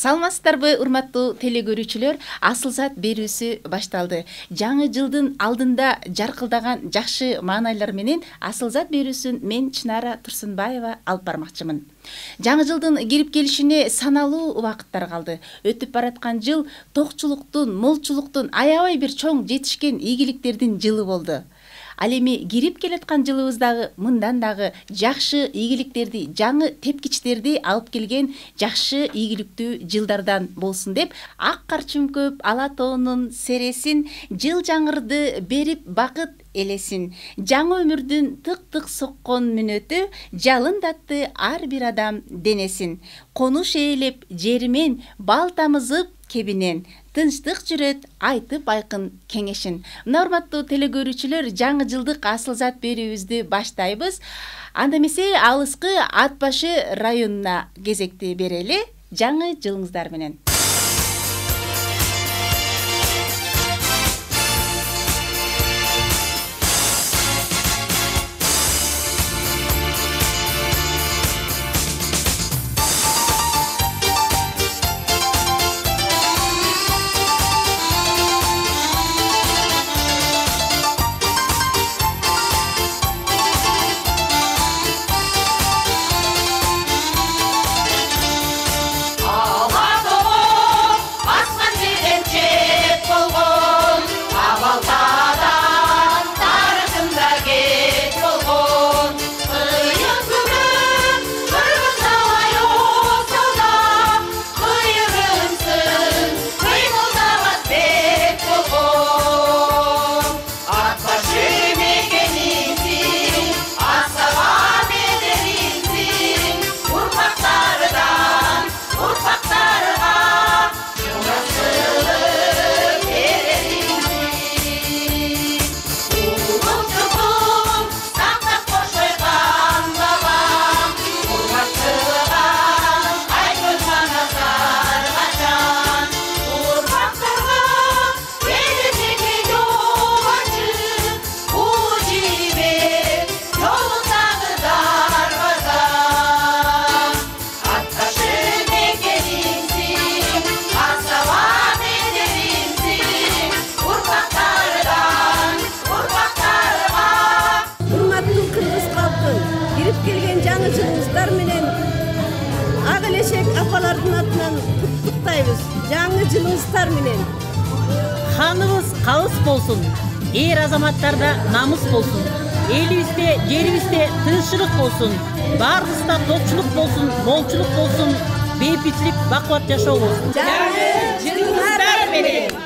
Саламатсыздарбы, урматтуу телекөрүүчүлөр, Асылзат берүүсү башталды. Жаңы жылдын алдында жаркылдаган жакшы маанайлар менен Асылзат берүүсүн мен Чынара Турсунбаева алып бармакчымын. Жаңы жылдын кирип келишине саналуу убакыттар калды. Өтүп бараткан жыл токчулуктун, молчулуктун, аябай бир чоң жетишкен ийгиликтердин жылы болду. Ал эми кирип келаткан жылыбыздагы мындан дагы жакшы ийгиликтерди, жаңы тепкичтерди алып келген жакшы ийгиликтүү жылдардан болсун деп, ак карчүмкөп ала тоонун сересин, жыл жаңырды берип бакыт элесин, жаңы өмүрдүн тык-тык соккон мүнөтү жалындатты ар бир адам денесин. Конуш ээлеп жеримен, бал тамызып кебинен, тынчтык жүрөт айтып айкын кеңешин. Мына урматтуу телекөрүүчүлөр, жаңы жылдык Асылзат берүүбүздү баштайбыз. Анда эмесе алыскы Ат башы районуна кезекти берели. Жаңы жылыңыздар менен. Жаңы жылыңыздар менен. Ханыбыз калыс болсун, эр азаматтарда намыс болсун. Элибизде, жерибизде тынччылык болсун. Баарыбызда токчулук болсун, молчулук болсун, бейбитчилик, бакубат жашоо болсун. Жаңы жылыңыздар менен.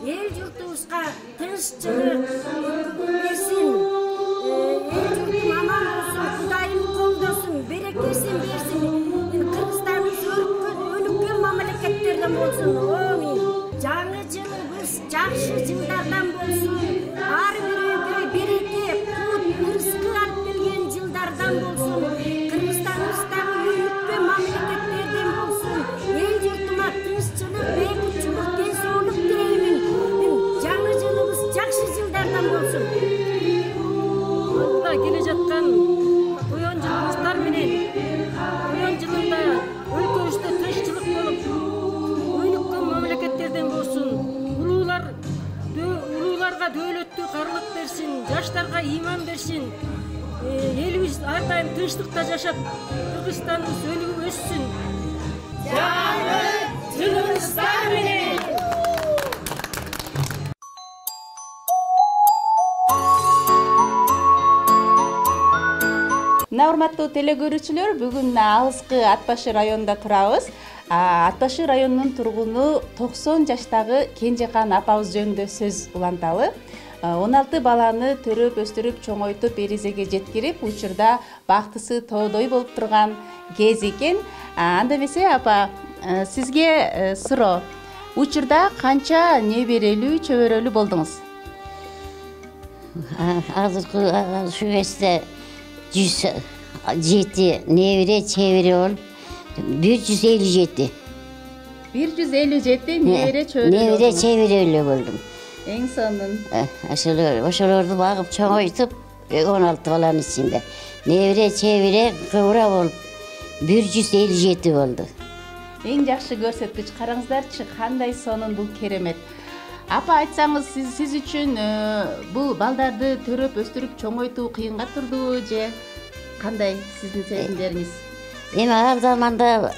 Ел жұртымызға тыныштық берсін, ел жұртым аман болсын, Құдайым қолдасын, берекесін берсін, Қырғызстанымыз өніккен мемлекеттерден болсын. Жаңы жылыбыз жақсы жылдардан болсын, ар біреуге береке, құт, рызқы алып келген жылдардан болсын. Қырғызстанымыздағы өніккен мемлекеттерден болсын, ел жұртыма тыныштық, бейбітшілік, денсаулық тілеймін. жаштарга ыйман берсин. Элибиз ар дайым тынчтыкта жашап, Кыргызстаныбыз өнүгүп өссүн. Жаңы жылыңыздар менен. Урматтуу телекөрүүчүлөр, бүгүн алыскы Ат Башы районунда турабыз. Ат Башы районунун тургуну 90 жаштагы Кенжекан апабыз жөнүндө сөз уланталы. 16 баланы төрөп, өстүрүп, чоңойтуп, эризеге жеткирип, учурда бактысы тоодой болуп турган кез экен. Анда эмесе апа, сизге суроо. Учурда канча неберелүү, чөбөрөлүү болдуңуз? Азыркы ушу кезде 107 небере чебере болуп 157. 157 небере чөбөрө. Небере чебере болдум. Эң сонун. Ошолорду багып чоңойтуп 16 баланын ичинде. Небере чебере кыбыра болуп 157 болду. Эң жакшы көрсөткүч. Караңыздарчы, кандай сонун бул керемет. Апа, айтсаңыз, сиз үчүн бул балдарды төрөп, өстүрүп, чоңойтуу кыйынга турдубу же кандай сиздин сезимдериңиз? Эми ар заманда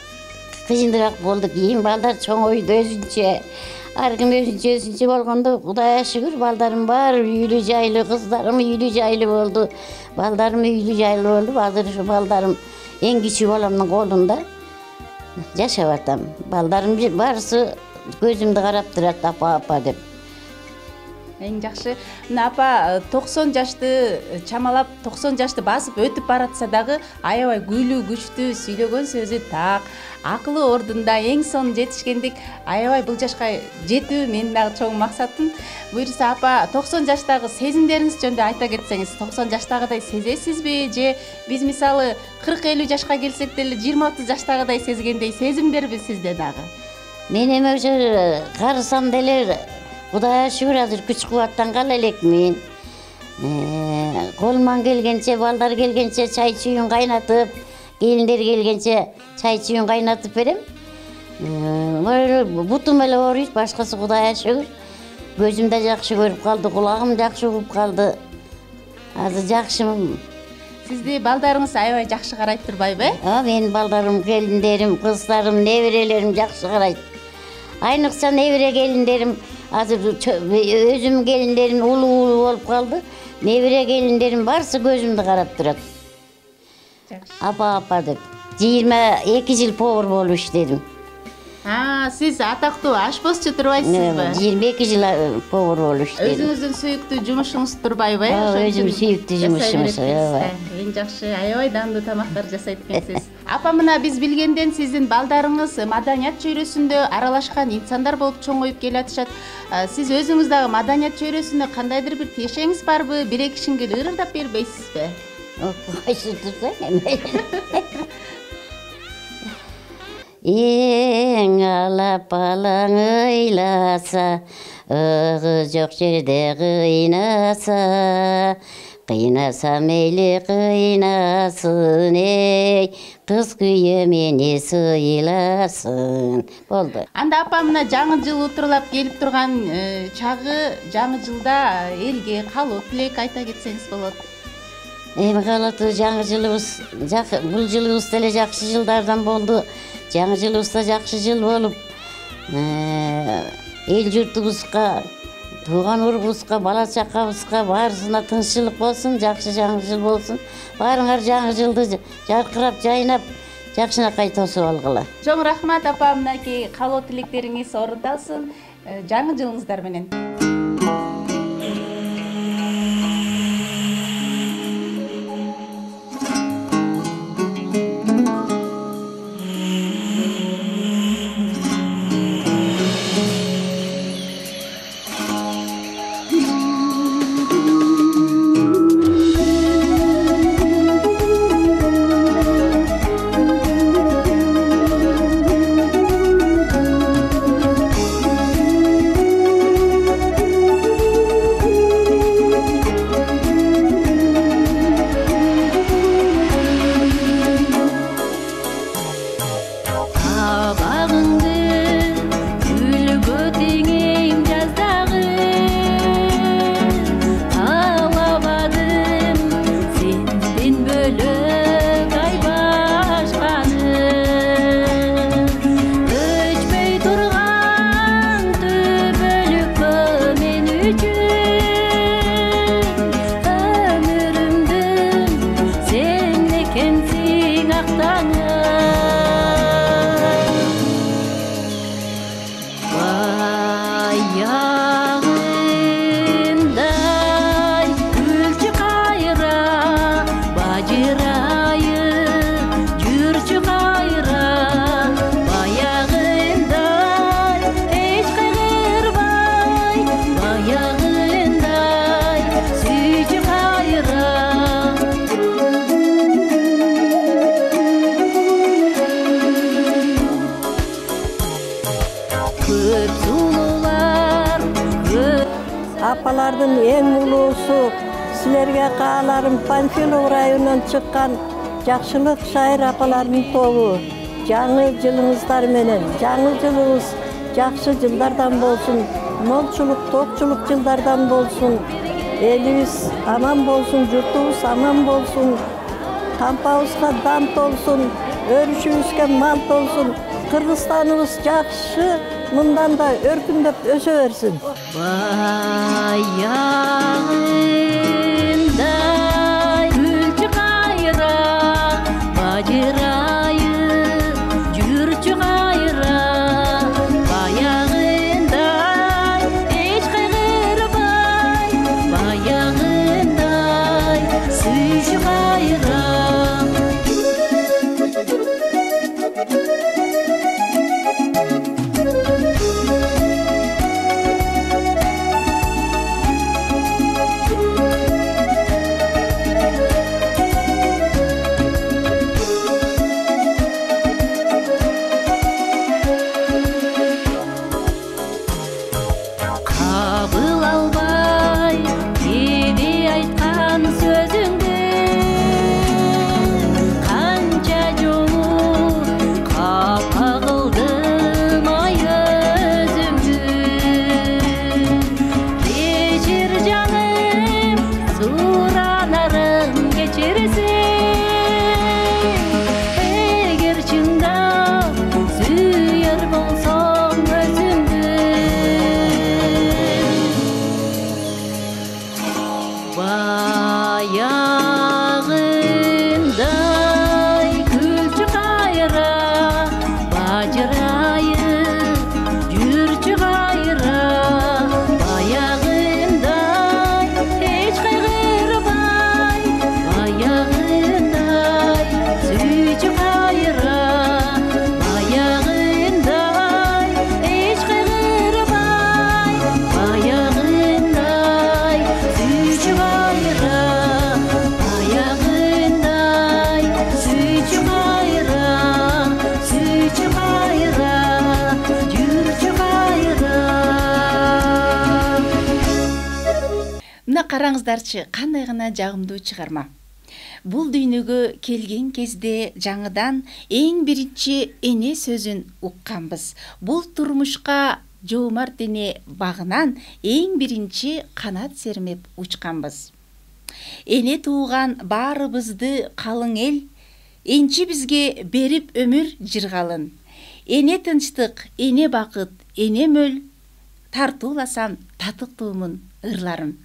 кыйыныраак болду. Кийин балдар чоңойду өзүнчө. Ар ким өзүнчө болгондо Кудайга шүгүр, балдарым баары үйлүү жайлуу, кыздарым үйлүү жайлуу болду. Балдарым үйлүү жайлуу болду. Азыр ушу балдарым эң кичүү баламдын колунда жашап атам. Балдарым баарысы көзүмдү карап турат, апа деп. Эң жакшы. Мына апа 90 жашты чамалап, 90 жашты басып өтүп баратса дагы аябай күйлүү, күчтүү, сүйлөгөн сөзү так, акылы ордунда, эң сонун жетишкендик. Аябай бул жашка жетүү менин дагы чоң максатым. Буюрса апа, 90 жаштагы сезимдериңиз жөнүндө айта кетсеңиз, 90 жаштагыдай сезесизби же биз мисалы 40-50 жашка келсек деле 20-30 жаштагыдай сезгендей сезимдерби сизде дагы? Мен эми ошо карасам деле Кудайга шүгүр азыр күч кубаттанган элекмин. Колуман келгенче, балдар келгенче чай чүйүн кайнатып, келиндер келгенче чай чүйүн кайнатып берем. Бутум эле ооруйт, башкасы Кудайга шүгүр. Көзүм да жакшы көрүп калды, кулагым жакшы угуп калды. Азыр жакшымын. Сизди балдарыңыз аябай жакшы карайт турбайбы? Менин балдарым, келиндерим, кыздарым, неберелерим жакшы карайт. Айныкча небере келиндерим, азыр өзүм келиндерим улуу болуп калды. Небере келиндерим барысы көзүмдү карап турат. Апа деп. 22 жыл повар болуп иштедим. Сиз атактуу ашпозчу турбайсызбы? 22 жыл повар болуп иштедим. Өзүңүздүн сүйүктүү жумушуңуз турбайбы? Өзүм сүйүктүү жумушумуз. Эң жакшы, аябай даамдуу тамактар жасайт экенсиз. Апа, мына биз билгенден сиздин балдарыңыз маданият чөйрөсүндө аралашкан инсандар болуп чоңоюп келатышат. Сиз өзүңүз дагы маданият чөйрөсүндө кандайдыр бир тиешеңиз барбы? Бир-эки кишиге ырырдап бербейсизби? Кайсы турсаң эми. Эң алапалаң ыйласа, ыгы жок жерде кыйнаса, кыйнаса мейли кыйнасын, эй, кыз күйө мени сыйласын. Болду. Анда апа, мына жаңы жыл утурлап келип турган чагы, жаңы жылда элге каалоо тилек айта кетсеңиз болот. Эми каалатуу жаңы жылыбыз, бул жылыбыз деле жакшы жылдардан болду. Жаңы жылыбызда жакшы жыл болуп, эл журтубузга, тууган урубузга, бала чакабызга баарысына тынччылык болсун, жакшы жаңы жыл болсун. Баарыңар жаңы жылды жаркырап, жайнап, жакшынакай тосуп алгыла. Чоң рахмат апа, мынакей каалоо тилектериңиз орундалсын. Жаңы жылыңыздар менен. апалардын эң улуусу, силерге кааларым Панфилов районунан чыккан Жакшылык шайыр апалардын тобу. Жаңы жылыңыздар менен, жаңы жылыңыз жакшы жылдардан болсун, молчулук, токчулук жылдардан болсун. Элибиз аман болсун, журтубуз аман болсун, кампабызга дан толсун, өрүшүбүзгө мал толсун. Кыргызстаныбыз жакшы, мындан да өркүндөп өсө берсин. Баягында күлчү кайра, бажырайы жүрчү кайра. Баягындай эч кайгырбай, баягындай сүйчү кайра. Кабыл албай кеби айткан сөзүңдү, канча жолу капа кылдым ай өзүмдү. Кечир жаным, суранарым кечирсең, эгер чындап сүйөр болсоң өзүңдү. Баягындай күлчү кайра, бажырайы жүрчү кайра. Баягындай эч кайгырбай, баягындай сүйчү кайра. Баягындай эч кайгырбай, баягындай сүйчү кайра. Баягындай сүйчү кайра, сүйчү кайра, жүрчү кайра. Мына караңыздарчы, кандай гана жагымдуу чыгарма. Бул дүйнөгө келген кезде жаңыдан эң биринчи эне сөзүн укканбыз. Бул турмушка жоомарт эне багынан эң биринчи канат сермеп учканбыз. Эне тууган баарыбызды калың эл, энчи бизге берип өмүр жыргалын. Эне тынчтык, эне бакыт, эне мөл, тартууласам татыктуумун ырларым.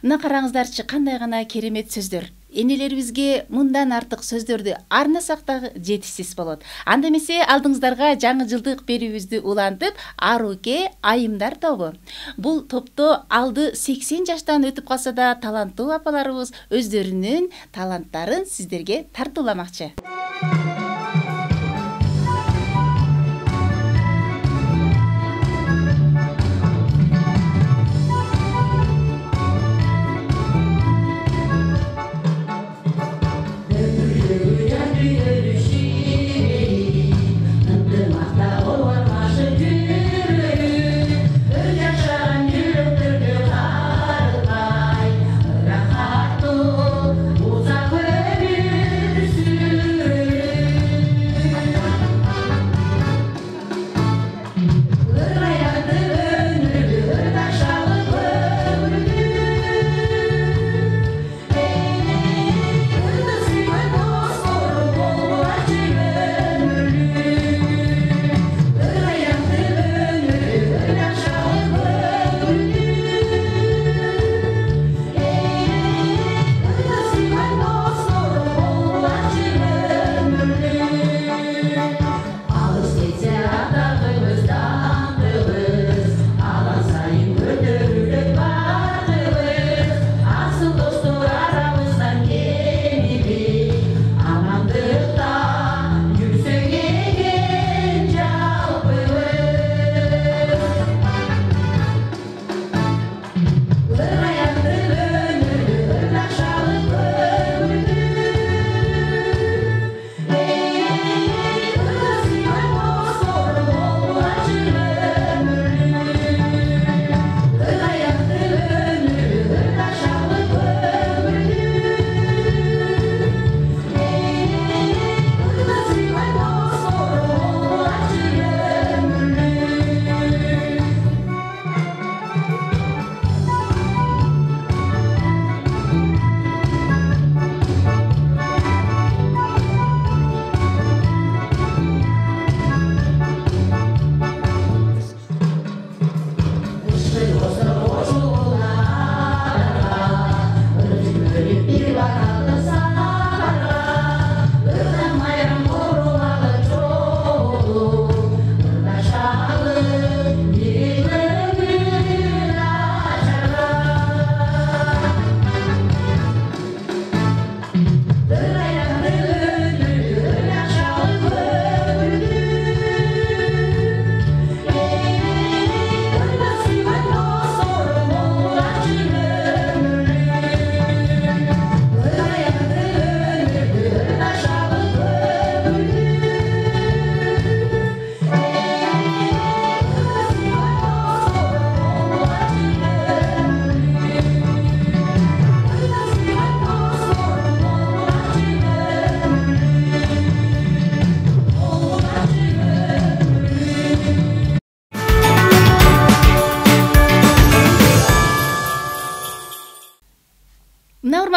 Мына караңыздарчы, кандай гана керемет сөздөр. Энелерибизге мындан артык сөздөрдү арнасак дагы жетишсиз болот. Анда эмесе алдыңыздарга жаңы жылдык берүүбүздү улантып, Аруке айымдар тобу. Бул топто алды 80 жаштан өтүп калса да таланттуу апаларыбыз өздөрүнүн таланттарын сиздерге тартууламакчы. Uzak ömür sür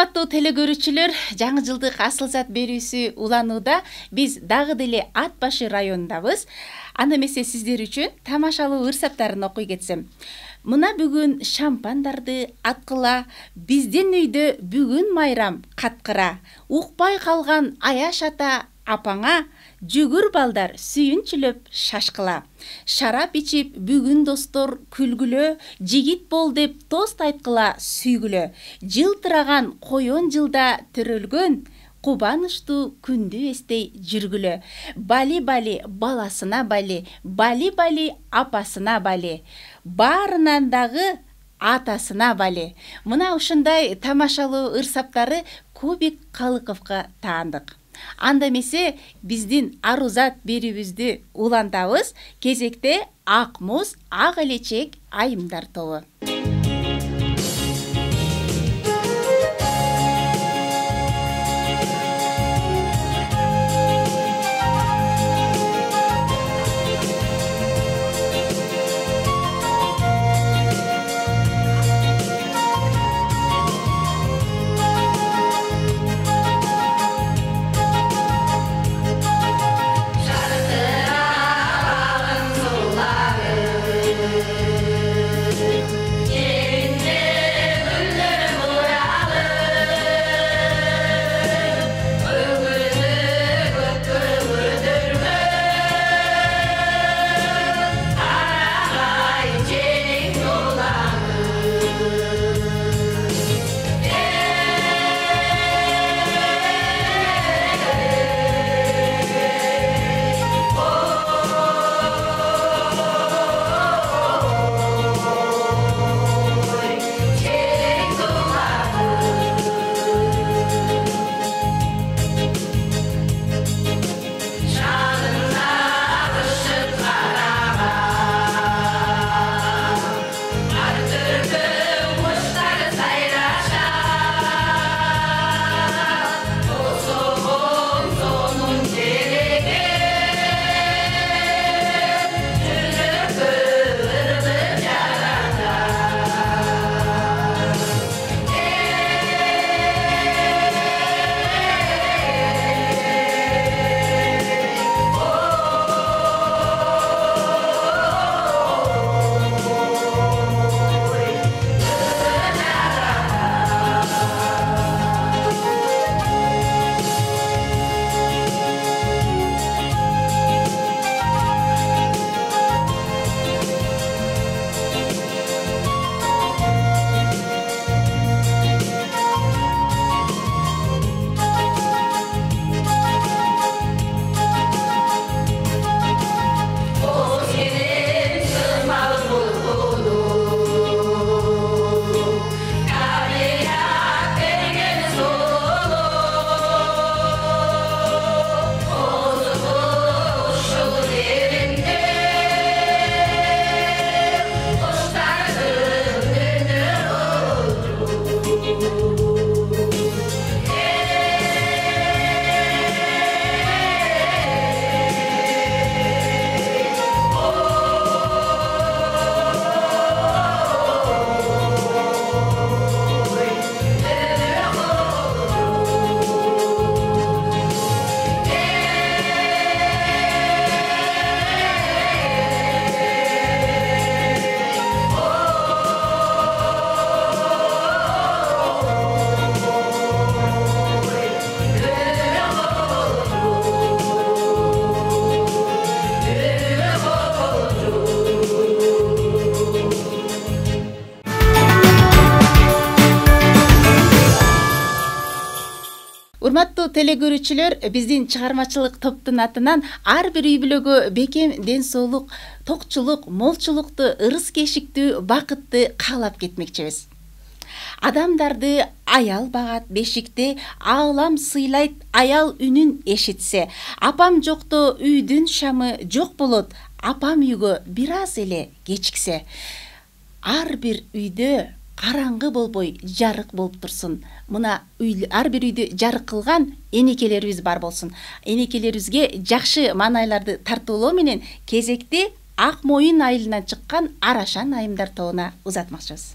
Урматтуу телекөрүүчүлөр, жаңы жылдык асыл-зат берүүсү уланууда. Биз дагы деле Ат башы районундабыз. Анда эмесе сиздер үчүн тамашалуу ырсаптарын окуй кетсем. Мына бүгүн шампандарды аткыла, биздин үйдө бүгүн майрам каткыра. Укпай калган Аяш ата апаңа, жүгүр балдар сүйүнчүлөп шашкыла. Шарап ичип бүгүн достор күлгүлө, жигит бол деп тост айткыла сүйгүлө. Жылтыраган коён жылда төрөлгөн, кубанычтуу күндү эстей жүргүлө. Бали-бали баласына бали, бали-бали апасына бали. Баарынан дагы атасына бали. Мына ушундай тамашалуу ырсаптары Кубик Калыковго таандык. Анда эмесе биздин арузат берүүбүздү улантабыз. Кезекте Ак муз, ак элечек айымдар тобу. Урматтуу телекөрүүчүлөр, биздин чыгармачылык топтун атынан ар бир үй бүлөгө бекем ден соолук, токчулук, молчулукту, ырыс кешиктүү, бакытты каалап кетмекчибиз. Адамдарды аял багат бешикте, аалам сыйлайт аял үнүн эшитсе. Апам жокто үйдүн шамы жок болот, апам үйгө бир аз эле кечиксе. Ар бир үйдө караңгы болбой жарык болуп турсун. Мына ар бир үйдү жарык кылган энекелерибиз бар болсун. Энекелерибизге жакшы маанайларды тартуулоо менен кезекти Ак моюн айылынан чыккан Арашан айымдар тобуна узатмакчыбыз.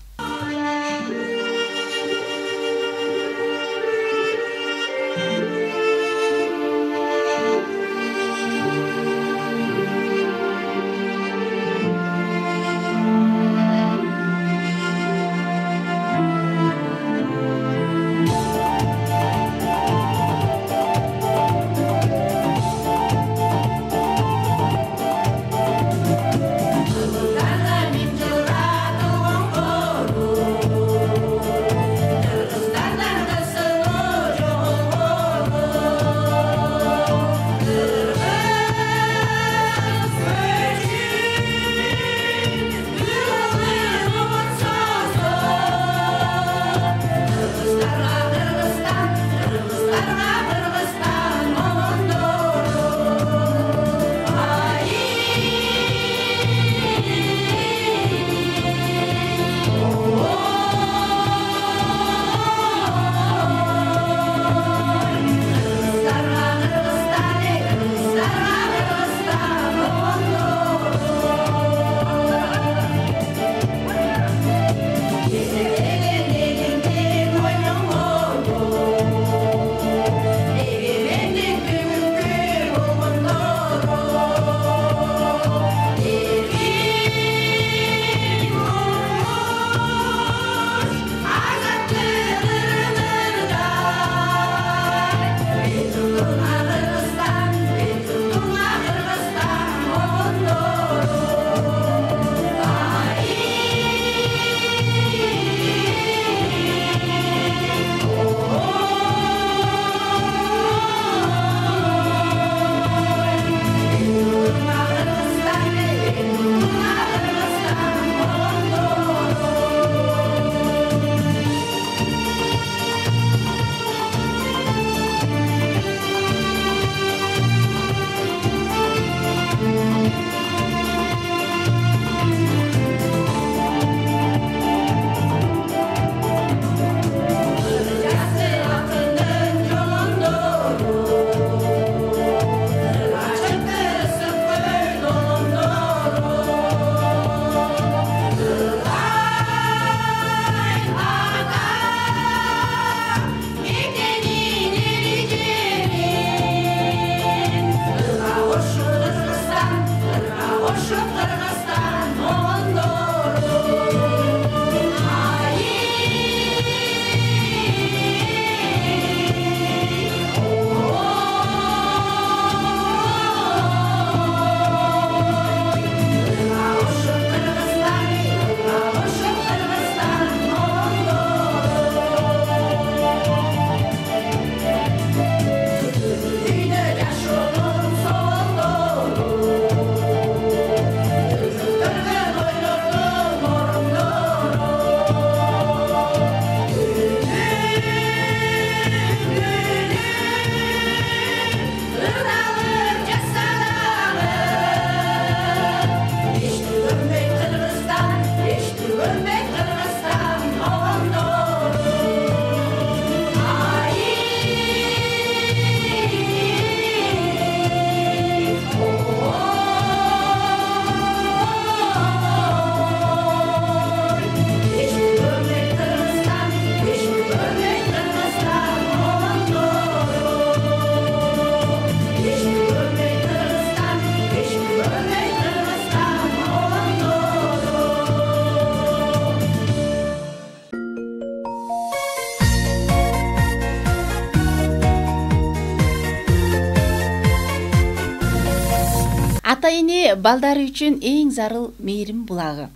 Ата эне балдары үчүн эң зарыл мээрим булагы.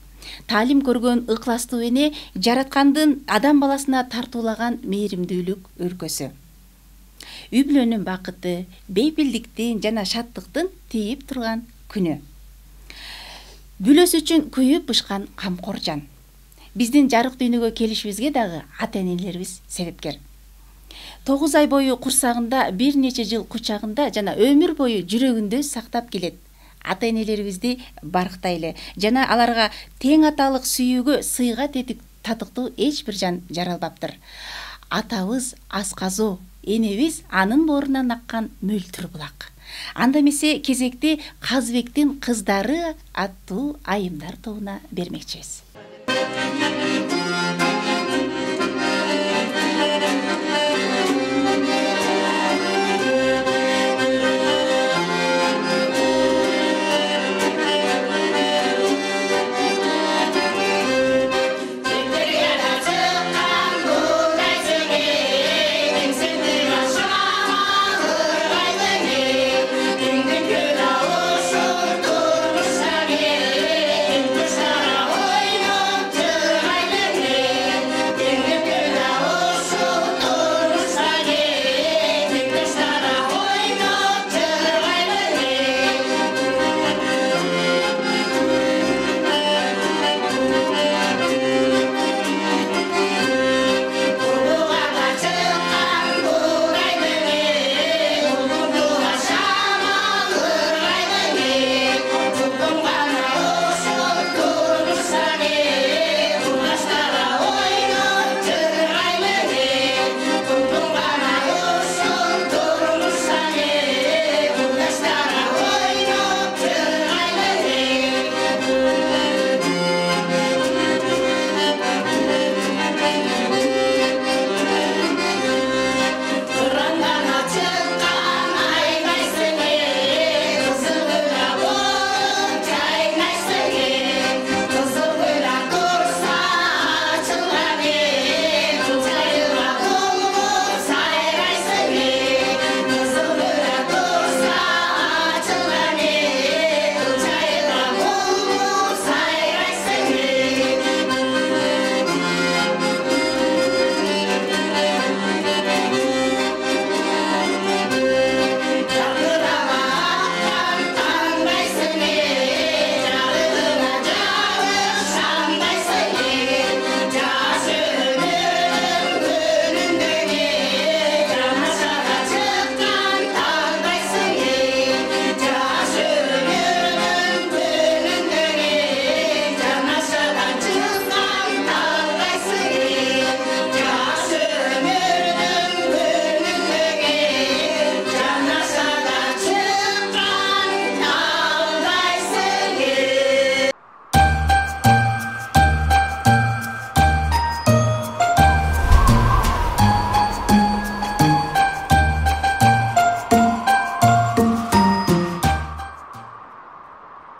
Таалим көргөн ыкластуу эне жараткандын адам баласына тартуулаган мээримдүүлүк өркөсү. Үй бүлөнүн бакыты, бейпилдиктин жана шаттыктын тийип турган күнү. Бүлөсү үчүн күйүп бышкан камкор жан. Биздин жарык дүйнөгө келишибизге дагы ата-энелерибиз себепкер. 9 ай бою курсагында, бир нече жыл кучагында жана өмүр бою жүрөгүндө сактап келет. Ата-энелерибизди барктайлы жана аларга тең аталык сүйүүгө сыйга татыктуу эч бир жан жаралбаптыр. Атабыз асказоо, энебиз анын боорунан аккан мөлтүр булак. Анда эмесе кезекти Казбектин кыздары аттуу айымдар тобуна бермекчибиз.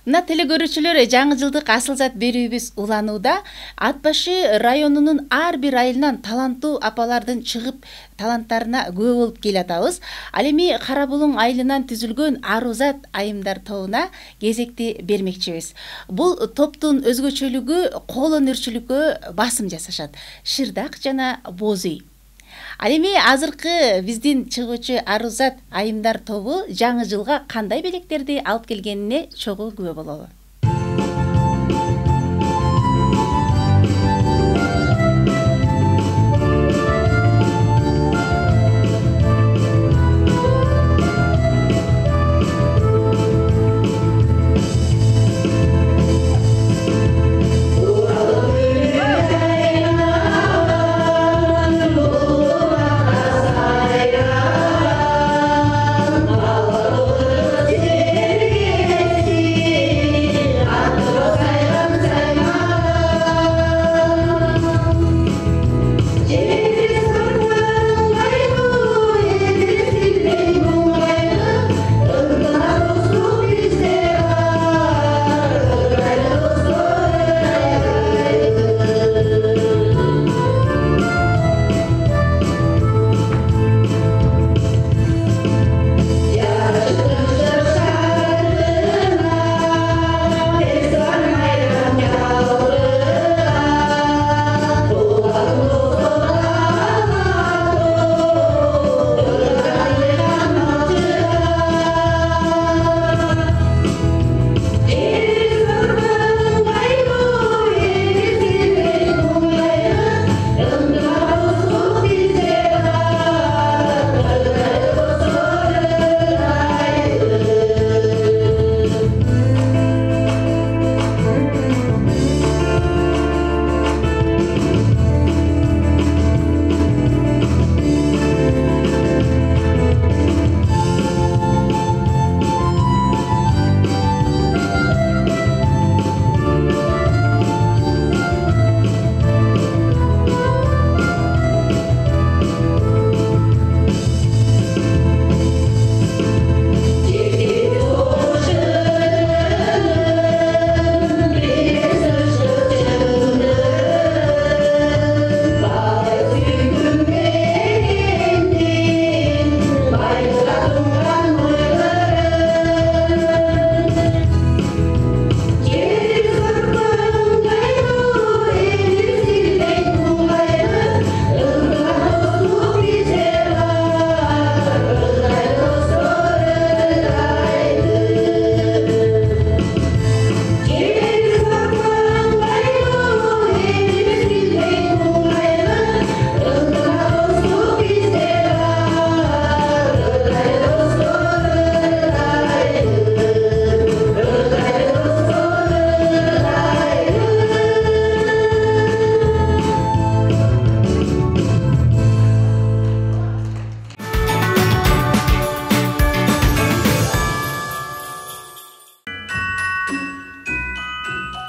Мына телегөрүүчүлөр, жаңы жылдык асыл-зат берүүбүз уланууда. Ат башы районунун ар бир айылынан таланттуу апалардын чыгып таланттарына күбө болуп келатабыз. Ал эми Кара Булуң айылынан түзүлгөн Арузат айымдар тобуна кезекти бермекчибиз. Бул топтун өзгөчөлүгү кол өнөрчүлүккө басым жасашат. Шырдак жана боз үй. Ал эми азыркы биздин чыгуучу Арузат айымдар тобу жаңы жылга кандай белектерди алып келгенине чогуу күбө бололу.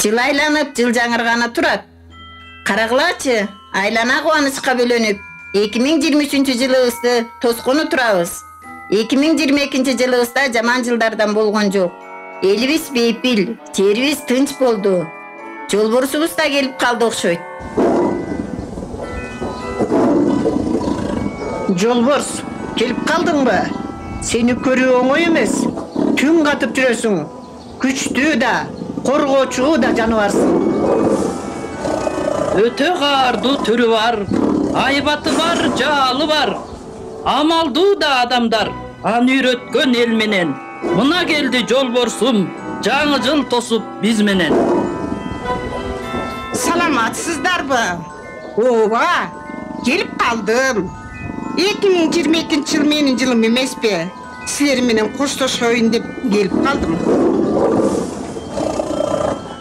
Жыл айланып, жыл жаңырганы турат. Карагылачы, айлана кубанычка бөлөнүп, 2023 жылыбызды тоскону турабыз. 2022 жылыбызда жаман жылдардан болгон жок. Элибиз бейпил, жерибиз тынч болду. Жолборсубуз да келип калды окшойт. Жолборс, келип калдыңбы? Сени көрүү оңой эмес. Түн катып жүрөсүң. Күчтүү да, коргоочу да жаныбарсың. Өтө каардуу түрү бар, айбаты бар, жаалы бар. Амалдуу да адамдар, аны үйрөткөн эл менен. Мына келди жолборсум, жаңы жыл тосуп биз менен. Саламатсыздарбы? Ооба, келип калдым. 2022 жыл менин жылым эмеспи? Силер менен коштошоюн деп келип калдым.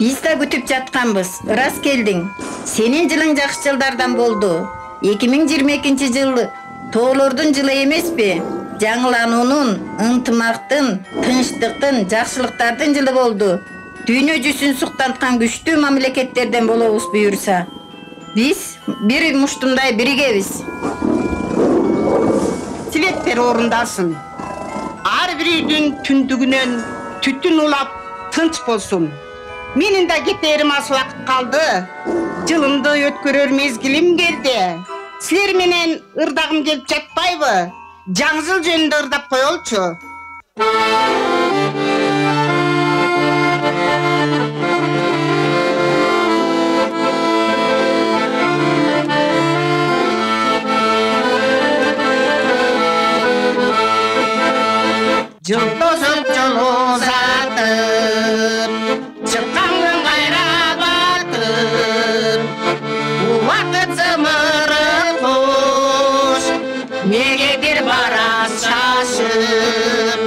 Биз да күтүп жатканбыз. Ырас келдиң. Сенин жылың жакшы жылдардан болду. 2022 жыл тоолордун жылы эмеспи? Жаңылануунун, ынтымактын, тынчтыктын, жакшылыктардын жылы болду. Дүйнө жүзүн суктанткан күчтүү мамлекеттерден болобуз буюрса. Биз бир муштундай биригебиз. Тилектер орундасын. Ар бир үйдүн түндүгүнөн түтүн улап тынч болсун. Менин да кетерим аз убакыт калды. Жылымды өткөрөр мезгилим келди. Силер менен ырдагым келип жатпайбы? Жаңы жыл жөнүндө ырдап коелучу. Жыл тосуп жыл узатып, чыккан күн кайра батып, убакыт зымырып куш, негедир барат шашып,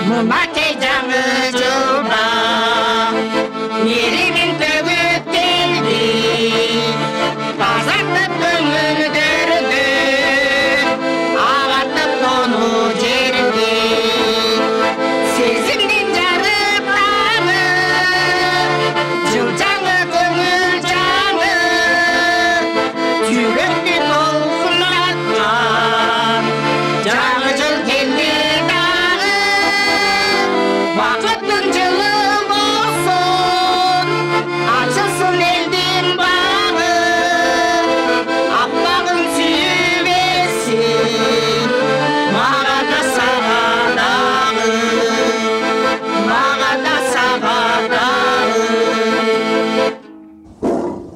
мынакей жаңы жылда мерейим төгүп келди, тазартып көңүлдөрдү, агартып тону жерди. Сезимдин жарып таңы, жыл жаңы көңүл жаңы, жүрөктү толкунаткан, жаңы жыл келди дагы, бакыттын жылы болсун, ачылсын элдин багы, аппагын сүйүп берсин, мага да сага дагы.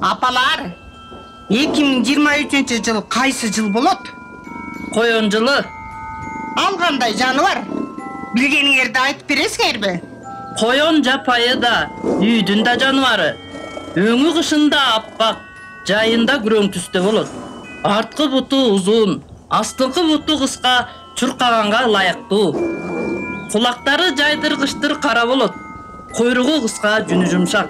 Апалар, 2023 жыл кайсы жыл болот? Коён жылы. Ал кандай жаныбар? Билгениңерди айтып бересиңерби? Коён жапайы да, үйдүн да жаныбары. Өңү кышында аппак, жайында күрөң түстө болот. Арткы буту узун, астыңкы буту кыска, чуркаганга ылайыктуу. Кулактары жайдыргычтыр кара болот. Койругу кыска, жүнү жумшак.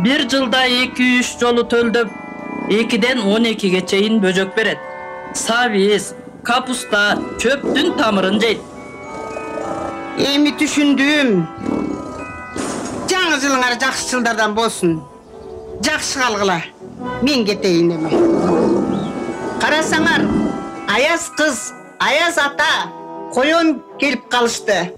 Бир жылда 2-3 жолу төлдөп, 2-ден 12-ге чейин бөжөк берет. Сабиз, капуста, чөптүн тамырын жейт. Эми түшүндүм. Жаңы жылыңар жакшы жылдардан болсун. Жакшы калгыла. Мен кетейин эми. Карасаңар, Аяз кыз, Аяз ата, коён келип калышты.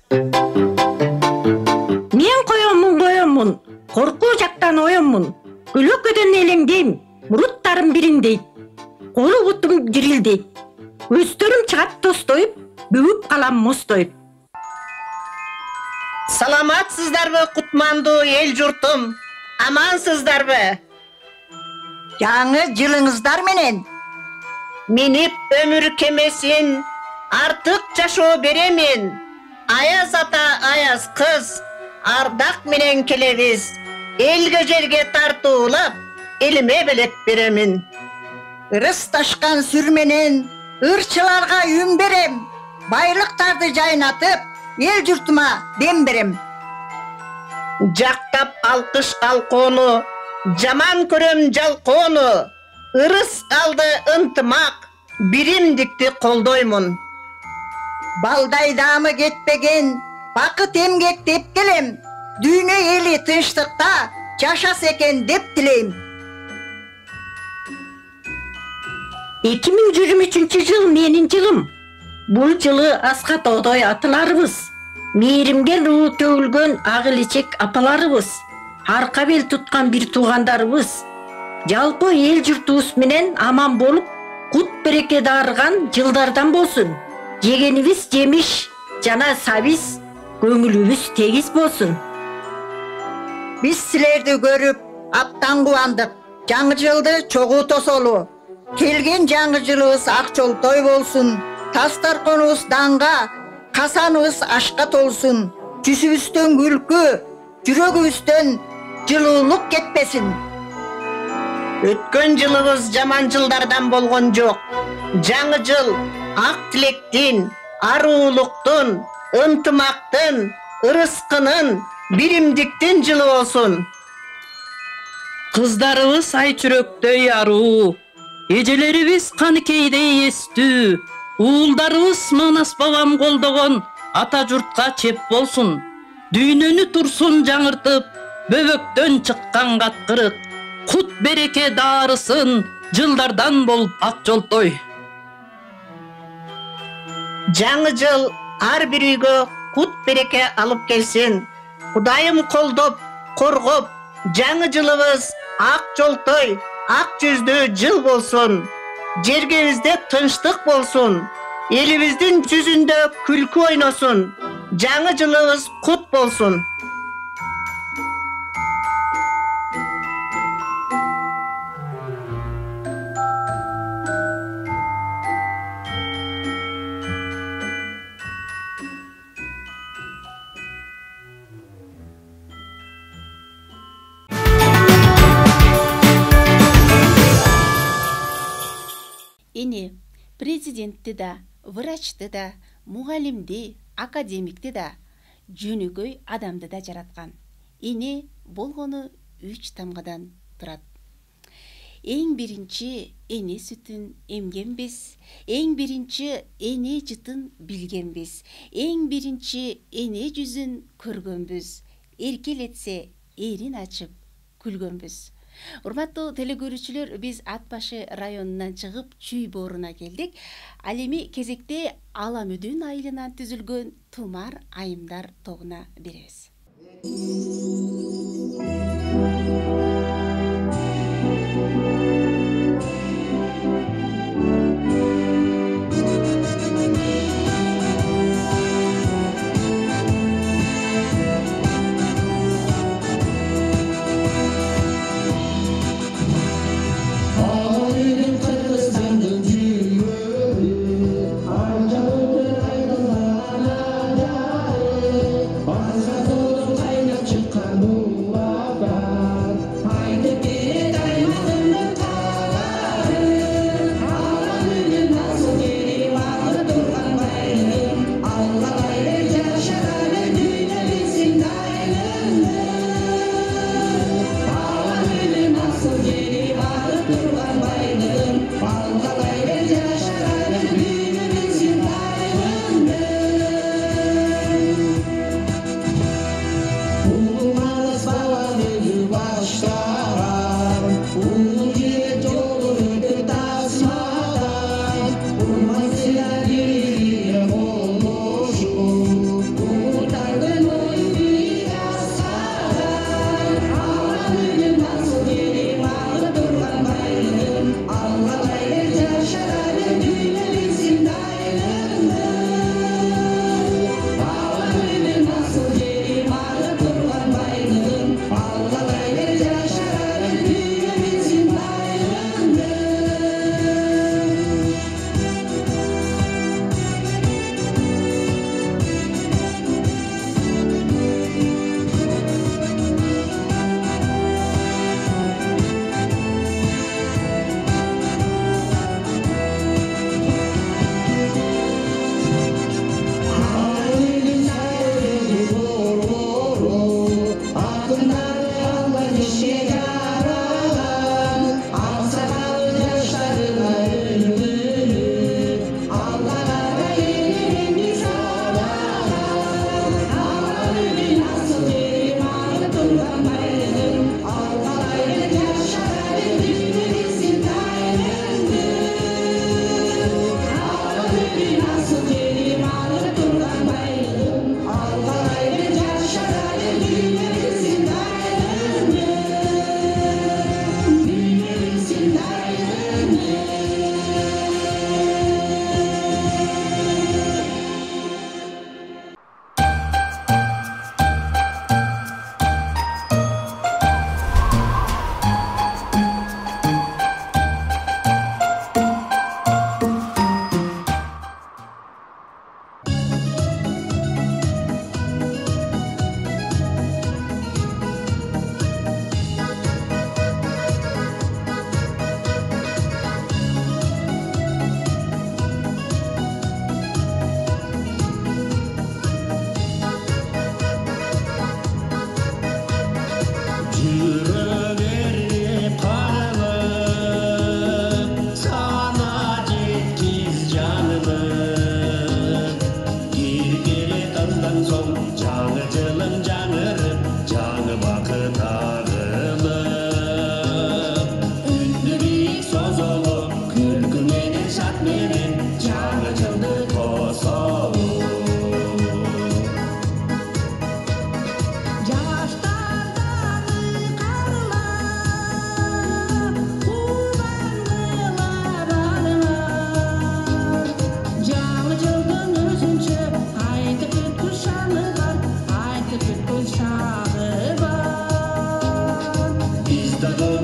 Мен коёнмун. Коркуу жактан оёнмун. Көлөкөдөн элеңдейм. Муруттарым бириндейт. Колу бутум жирилдейт. Көздөрүм чыгат тостоюп, бүгүп калам мостоюп. Саламатсыздарбы кутмандуу эл журтум? Амансыздарбы? Жаңы жылыңыздар менен минип өмүр кемесин артык жашоо беремин. Аяз ата, Аяз кыз, ардак менен келебиз. Элге жерге тартуулап, элиме белек беремин. Ырыс ташкан сүр менен ырчыларга үн берем. Байлыктарды жайнатып, эл журтума дем берем. Жактап алкыш алкоону, жаман көрөм жалкоону. Ырыс алды ынтымак, биримдикти колдоймун. Балдай даамы кетпеген, бакыт эмгектеп келем. Dünya eli tınçlıkta yaşas eken dep tileyim. 2023 yıl menin yılım. Bul yılı askat odoy atılarыбыз. Mейримге руу төгүлгөн ак илечек апаларыбыз. Арка бел туткан бир туугандарыбыз. Жалпы эл журтубуз менен аман болуп, кут береке дарыган жылдардан болсун. Жегенибиз жемиш жана сабиз, көңүлүбүз тегиз болсун. Biz silerdi görüp aptan kuvandıq. Жаңы жылды çoğu tosolu. Kelgen жаңы жылыбыз ак жолтой болsun. Tastarkonubuz danга, kasanыбыз aşka tolsun. Жүзүбүздөн күлкү, жүрөгүбүздөн жылуулук кетпесин. Өткөн жылыбыз жаман жылдардан болгон жок. Жаңы жыл ак тилектин, аруулуктун, ынтымактын, ырыскынын, биримдиктин жылы болсун. Кыздарыбыз ай чүрөктөй аруу, эжелерибиз каныкейдей эстүү, уулдарыбыз Манас бабам колдогон ата журтка чеп болсун. Дүйнөнү турсун жаңыртып, бөбөктөн чыккан каткырык, кут береке даарысын жылдардан болуп ак жолтой. Жаңы жыл ар бир үйгө кут береке алып келсин. Кудайым колдоп, коргоп, жаңы жылыбыз ак жолтой, ак жүздүү жыл болсун. Жергебизде тынчтык болсун. Элибиздин жүзүндө күлкү ойносун. Жаңы жылыбыз кут болсун. Эне президентти да, врачты да, мугалимди, академикти да, жөнөкөй адамды да жараткан. Эне болгону 3 тамгадан турат. Эң биринчи эне сүтүн эмгенбиз, эң биринчи эне жытын билгенбиз, эң биринчи эне жүзүн көргөнбүз, эркелетсе эрин ачып күлгөнбүз. Урматтуу телекөрүүчүлөр, биз Ат башы районунан чыгып Чүй бооруна келдик. Ал эми кезекте Аламүдүн айылынан түзүлгөн Тумар айымдар тобуна беребиз. Bye.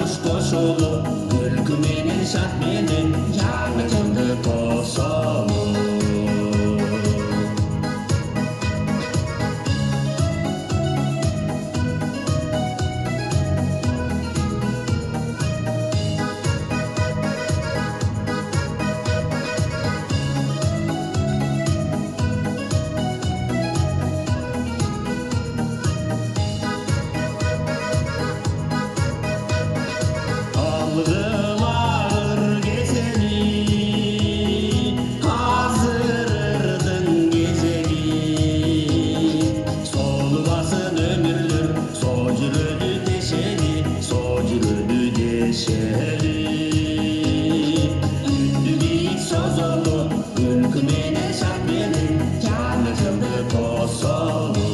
Konuş koşulu, ülkü menen şart menen, жаңы жылды тосолу. Algılar gezeni, hazırırdın gezegi. Solubasın ömürlür, socurödü deşeli, socurödü deşeli. Ündü biyik sozolu, ülkü menen şart menen, жаңы жылды тосолу.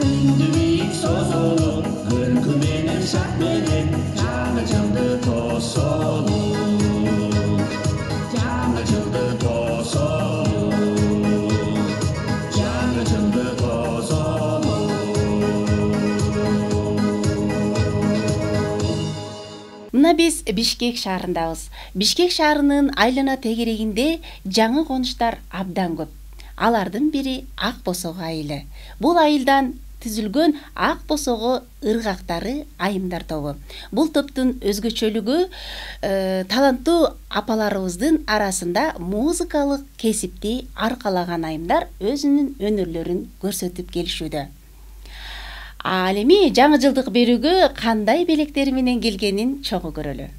Ündü biyik sozolu, ülkü menen şart menen, жаңы жылды тосолу. жаңы жылды тосолу. жаңы жылды тосолу. Мына биз Бишкек шаарындабыз. Бишкек шаарынын айлана тегерегинде жаңы конуштар абдан көп. Алардын бири Ак Босого айылы. Бул айылдан түзүлгөн Ак Босого ыргактары айымдар тобу. Бул топтун өзгөчөлүгү таланттуу апаларыбыздын арасында музыкалык кесипти аркалаган айымдар өзүнүн өнөрлөрүн көрсөтүп келишүүдө. Ал эми жаңы жылдык берүүгө кандай белектери менен келгенин чогуу көрөлү.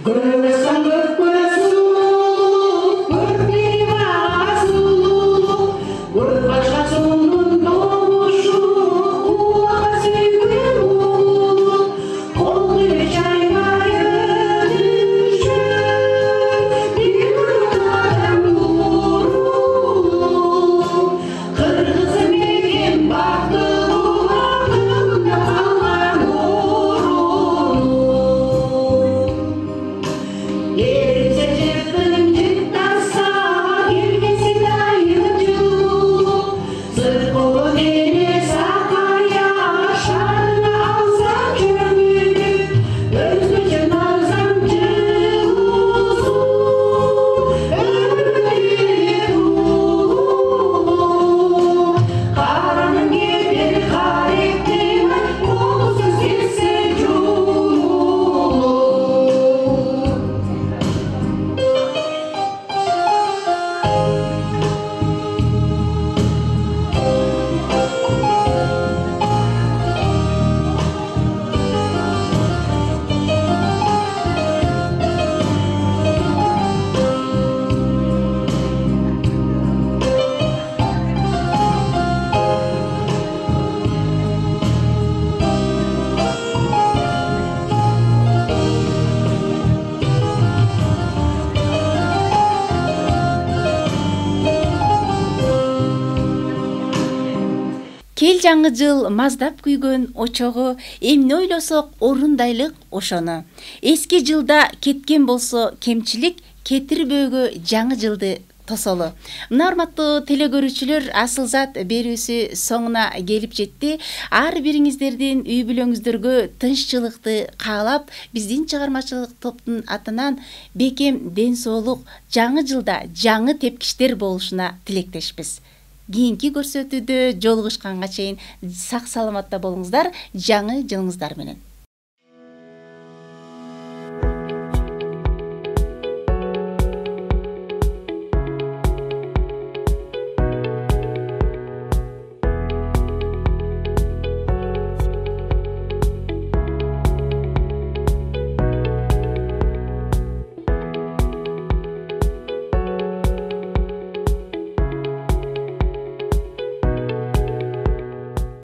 Görmesen görmez ulu, görmeyim ağası ulu, gör başkasının doğmuşu, kulağa sevgim ulu, oldu çaymayı düşer, bir adam nuru, kırgızı mekin baktı kulağımda kalan nuru. Yerimize çıktım çıktarsa, girmesi dayıcı, sırf o deli sakaya, şarını alsam çömülü, özgücüm alsam cıvısı, ömrümü ulu, karanın gelir karettim, kolsuz girse cumulu. Кел жаңы жыл маздап күйгөн очогу, эмне ойлосок орундайлык ошону. Эски жылда кеткен болсо кемчилик, кетирбөөгө жаңы жылды тосолу. Мына урматтуу теле көрүүчүлөр, Асылзат берүүсү соңуна келип жетти. Ар бириңиздердин үй бүлөңүздөргө тынччылыкты каалап, биздин чыгармачылык топтун атынан бекем ден соолук, жаңы жылда жаңы тепкичтер болушуна тилектешпиз. Кийинки көрсөтүүдө жолугушканга чейин сак саламатта болуңуздар, жаңы жылыңыздар менен.